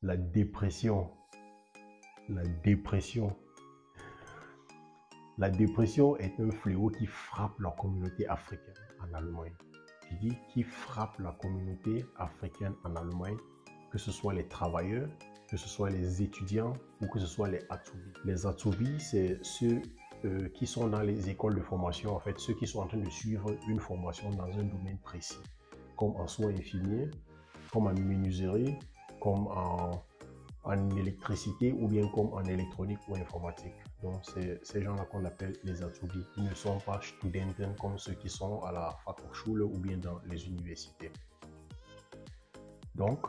La dépression. La dépression. La dépression est un fléau qui frappe la communauté africaine en Allemagne. Je dis qui frappe la communauté africaine en Allemagne, que ce soit les travailleurs, que ce soit les étudiants ou que ce soit les Azubi. Les Azubi, c'est ceux qui sont dans les écoles de formation, en fait, ceux qui sont en train de suivre une formation dans un domaine précis, comme en soins infirmiers, comme en menuiserie, comme en électricité ou bien comme en électronique ou informatique. Donc, c'est ces gens-là qu'on appelle les Azubi. Ils ne sont pas Studenten comme ceux qui sont à la Fachhochschule ou bien dans les universités. Donc,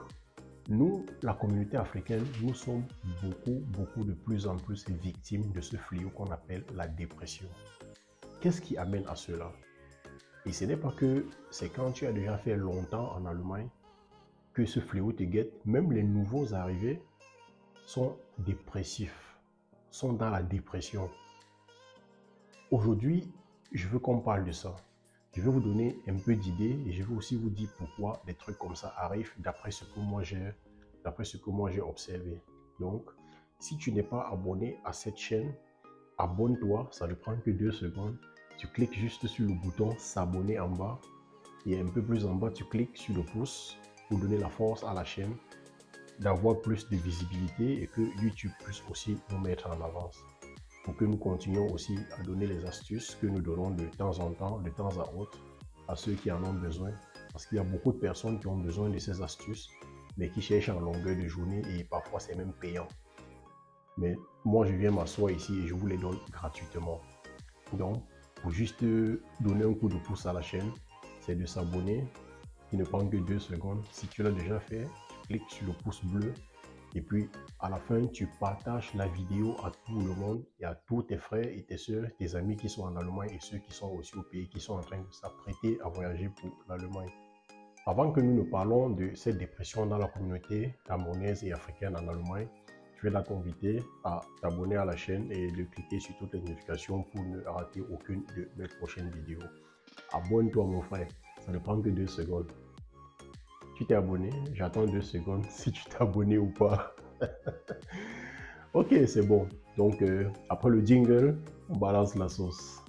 nous, la communauté africaine, nous sommes beaucoup de plus en plus victimes de ce fléau qu'on appelle la dépression. Qu'est-ce qui amène à cela? Et ce n'est pas que c'est quand tu as déjà fait longtemps en Allemagne que ce fléau te guette. Même les nouveaux arrivés sont dépressifs, sont dans la dépression. Aujourd'hui, je veux qu'on parle de ça. Je vais vous donner un peu d'idées et je vais aussi vous dire pourquoi des trucs comme ça arrivent d'après ce que moi j'ai observé. Donc, si tu n'es pas abonné à cette chaîne, abonne-toi, ça ne prend que 2 secondes. Tu cliques juste sur le bouton s'abonner en bas et un peu plus en bas, tu cliques sur le pouce pour donner la force à la chaîne d'avoir plus de visibilité et que YouTube puisse aussi nous mettre en avance. Pour que nous continuions aussi à donner les astuces que nous donnons de temps en temps, de temps à autre, à ceux qui en ont besoin. Parce qu'il y a beaucoup de personnes qui ont besoin de ces astuces, mais qui cherchent en longueur de journée et parfois c'est même payant. Mais moi, je viens m'asseoir ici et je vous les donne gratuitement. Donc, pour juste donner un coup de pouce à la chaîne, c'est de s'abonner, qui ne prend que 2 secondes. Si tu l'as déjà fait, tu cliques sur le pouce bleu. Et puis, à la fin, tu partages la vidéo à tout le monde et à tous tes frères et tes soeurs, tes amis qui sont en Allemagne et ceux qui sont aussi au pays, qui sont en train de s'apprêter à voyager pour l'Allemagne. Avant que nous ne parlons de cette dépression dans la communauté camerounaise et africaine en Allemagne, je vais t'inviter à t'abonner à la chaîne et de cliquer sur toutes les notifications pour ne rater aucune de mes prochaines vidéos. Abonne-toi mon frère, ça ne prend que 2 secondes. Tu t'es abonné, j'attends 2 secondes si tu t'es abonné ou pas. Ok, c'est bon. Donc, après le jingle, on balance la sauce.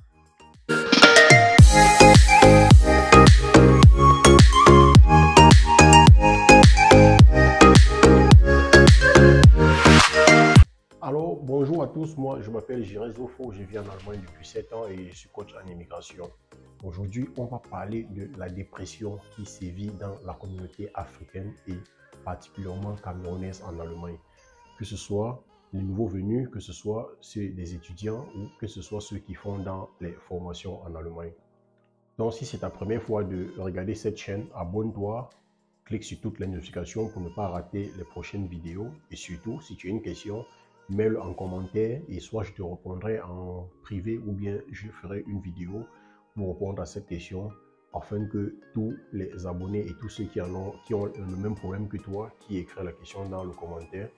Alors, bonjour à tous, moi je m'appelle Jiré Zofo, je vis en Allemagne depuis 7 ans et je suis coach en immigration. Aujourd'hui, on va parler de la dépression qui sévit dans la communauté africaine et particulièrement camerounaise en Allemagne. Que ce soit les nouveaux venus, que ce soit ceux des étudiants ou que ce soit ceux qui font dans les formations en Allemagne. Donc, si c'est ta première fois de regarder cette chaîne, abonne-toi, clique sur toutes les notifications pour ne pas rater les prochaines vidéos. Et surtout, si tu as une question, mets-le en commentaire et soit je te répondrai en privé ou bien je ferai une vidéo pour répondre à cette question afin que tous les abonnés et tous ceux qui ont le même problème que toi, qui écrit la question dans le commentaire,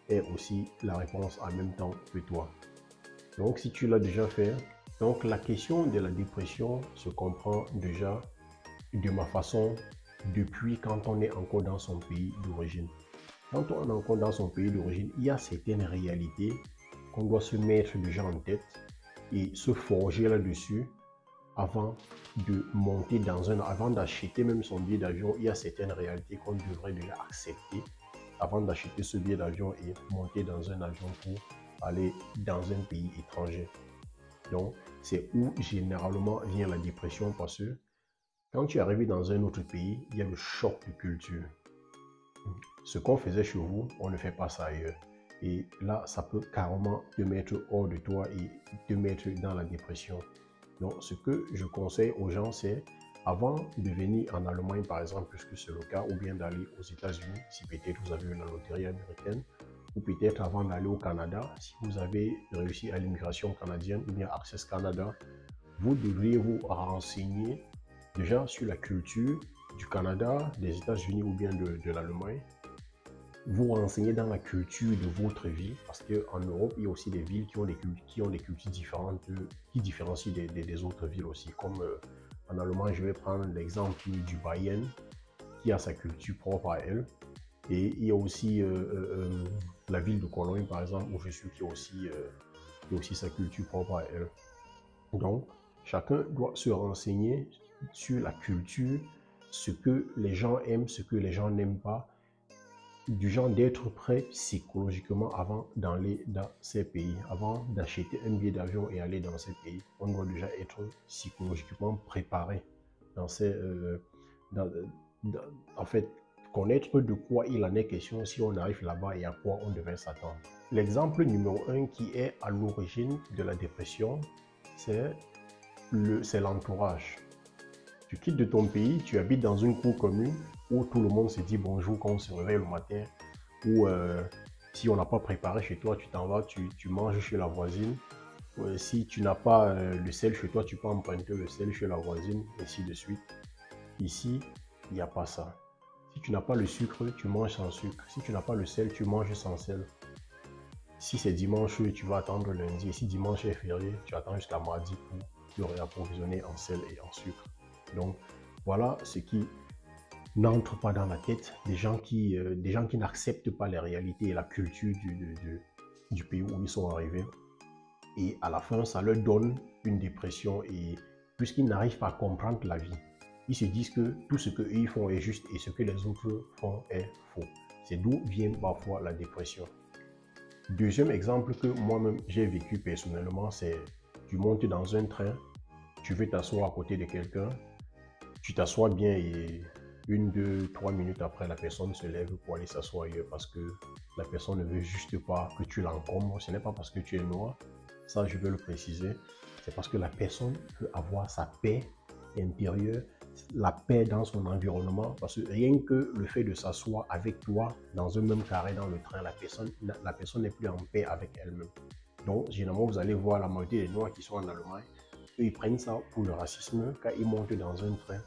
aient aussi la réponse en même temps que toi. Donc, si tu l'as déjà fait, donc la question de la dépression se comprend déjà de ma façon depuis quand on est encore dans son pays d'origine. Quand on est encore dans son pays d'origine, il y a certaines réalités qu'on doit se mettre déjà en tête et se forger là-dessus avant de monter avant d'acheter même son billet d'avion. Il y a certaines réalités qu'on devrait déjà accepter avant d'acheter ce billet d'avion et monter dans un avion pour aller dans un pays étranger. Donc, c'est où généralement vient la dépression parce que quand tu es arrivé dans un autre pays, il y a le choc de culture. Ce qu'on faisait chez vous, on ne fait pas ça ailleurs. Et là, ça peut carrément te mettre hors de toi et te mettre dans la dépression. Donc, ce que je conseille aux gens, c'est avant de venir en Allemagne, par exemple, puisque c'est le cas, ou bien d'aller aux États-Unis, si peut-être vous avez eu la loterie américaine, ou peut-être avant d'aller au Canada, si vous avez réussi à l'immigration canadienne ou bien Access Canada, vous devriez vous renseigner déjà sur la culture du Canada, des États-Unis ou bien de l'Allemagne. Vous renseigner dans la culture de votre ville, parce qu'en Europe, il y a aussi des villes qui ont des cultures différentes, qui différencient des autres villes aussi. Comme en Allemagne, je vais prendre l'exemple du Bayern, qui a sa culture propre à elle. Et il y a aussi la ville de Cologne, par exemple, où je suis, qui a aussi sa culture propre à elle. Donc, chacun doit se renseigner sur la culture, ce que les gens aiment, ce que les gens n'aiment pas, du genre d'être prêt psychologiquement avant d'aller dans ces pays. Avant d'acheter un billet d'avion et aller dans ces pays, on doit déjà être psychologiquement préparé dans ces... dans, en fait, connaître de quoi il en est question si on arrive là-bas et à quoi on devait s'attendre. L'exemple numéro 1 qui est à l'origine de la dépression, c'est l'entourage. Tu quittes de ton pays, tu habites dans une cour commune où tout le monde se dit bonjour quand on se réveille le matin, ou si on n'a pas préparé chez toi, tu t'en vas, tu manges chez la voisine. Si tu n'as pas le sel chez toi, tu peux emprunter le sel chez la voisine, ainsi de suite. Ici, il n'y a pas ça. Si tu n'as pas le sucre, tu manges sans sucre. Si tu n'as pas le sel, tu manges sans sel. Si c'est dimanche, tu vas attendre lundi. Et si dimanche est férié, tu attends jusqu'à mardi pour te réapprovisionner en sel et en sucre. Donc, voilà ce qui n'entre pas dans la tête des gens qui n'acceptent pas les réalités et la culture du pays où ils sont arrivés. Et à la fin, ça leur donne une dépression et puisqu'ils n'arrivent pas à comprendre la vie, ils se disent que tout ce qu'eux font est juste et ce que les autres font est faux. C'est d'où vient parfois la dépression. Deuxième exemple que moi-même j'ai vécu personnellement, c'est tu montes dans un train, tu veux t'asseoir à côté de quelqu'un, tu t'assois bien et 1, 2, 3 minutes après, la personne se lève pour aller s'asseoir ailleurs parce que la personne ne veut juste pas que tu l'encombres. Ce n'est pas parce que tu es noir, ça je veux le préciser, c'est parce que la personne veut avoir sa paix intérieure, la paix dans son environnement, parce que rien que le fait de s'asseoir avec toi dans un même carré dans le train, la personne n'est plus en paix avec elle-même. Donc, généralement, vous allez voir la majorité des Noirs qui sont en Allemagne, eux, ils prennent ça pour le racisme. Quand ils montent dans un train,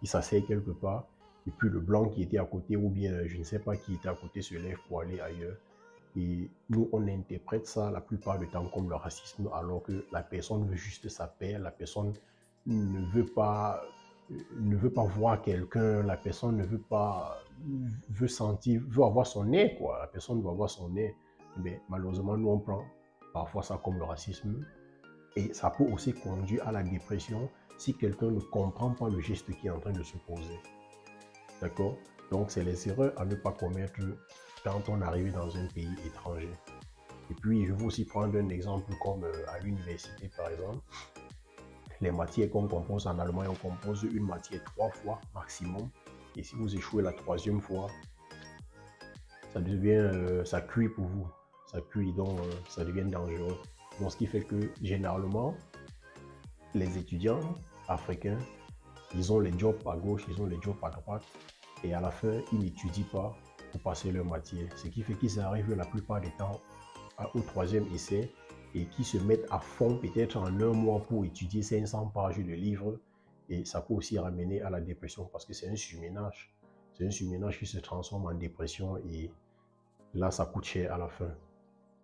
ils s'asseyent quelque part, et puis le blanc qui était à côté, ou bien je ne sais pas qui était à côté, se lève pour aller ailleurs. Et nous, on interprète ça la plupart du temps comme le racisme, alors que la personne veut juste sa paix, la personne ne veut pas voir quelqu'un, la personne veut avoir son nez, quoi. La personne veut avoir son nez. Mais malheureusement, nous, on prend parfois ça comme le racisme. Et ça peut aussi conduire à la dépression si quelqu'un ne comprend pas le geste qui est en train de se poser. D'accord? Donc, c'est les erreurs à ne pas commettre quand on arrive dans un pays étranger. Et puis, je vais aussi prendre un exemple comme à l'université, par exemple. Les matières qu'on compose en Allemagne, on compose une matière 3 fois maximum. Et si vous échouez la 3e fois, ça devient, ça cuit pour vous. Ça cuit, donc ça devient dangereux. Donc, ce qui fait que généralement, les étudiants africains, ils ont les jobs à gauche, ils ont les jobs à droite. Et à la fin, ils n'étudient pas pour passer leur matière. Ce qui fait qu'ils arrivent la plupart du temps au 3e essai et qui se mettent à fond peut-être en 1 mois pour étudier 500 pages de livres. Et ça peut aussi ramener à la dépression parce que c'est un surménage. C'est un surménage qui se transforme en dépression et là, ça coûte cher à la fin.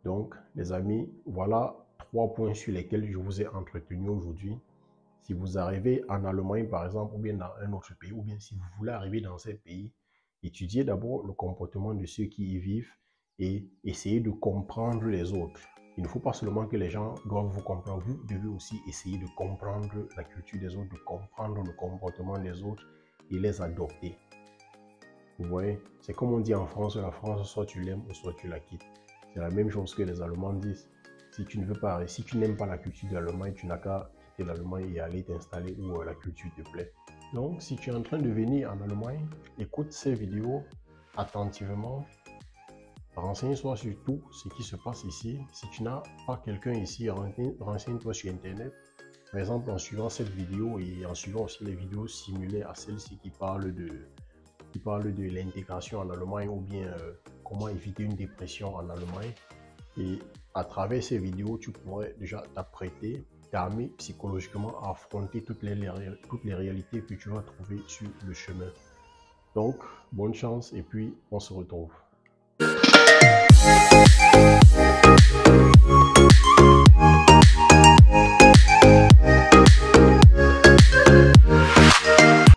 Donc, les amis, voilà 3 points sur lesquels je vous ai entretenu aujourd'hui. Si vous arrivez en Allemagne, par exemple, ou bien dans un autre pays, ou bien si vous voulez arriver dans ces pays, étudiez d'abord le comportement de ceux qui y vivent et essayez de comprendre les autres. Il ne faut pas seulement que les gens doivent vous comprendre, vous devez aussi essayer de comprendre la culture des autres, de comprendre le comportement des autres et les adopter. Vous voyez, c'est comme on dit en France, la France, soit tu l'aimes ou soit tu la quittes. C'est la même chose que les Allemands disent. Si tu n'aimes pas la culture de l'Allemagne, tu n'as qu'à quitter l'Allemagne et aller t'installer où la culture te plaît. Donc, si tu es en train de venir en Allemagne, écoute ces vidéos attentivement. Renseigne-toi sur tout ce qui se passe ici. Si tu n'as pas quelqu'un ici, renseigne-toi sur Internet. Par exemple, en suivant cette vidéo et en suivant aussi les vidéos similaires à celle-ci qui parlent de l'intégration en Allemagne ou bien comment éviter une dépression en Allemagne. Et à travers ces vidéos, tu pourrais déjà t'armer psychologiquement à affronter toutes les réalités que tu vas trouver sur le chemin. Donc, bonne chance et puis on se retrouve.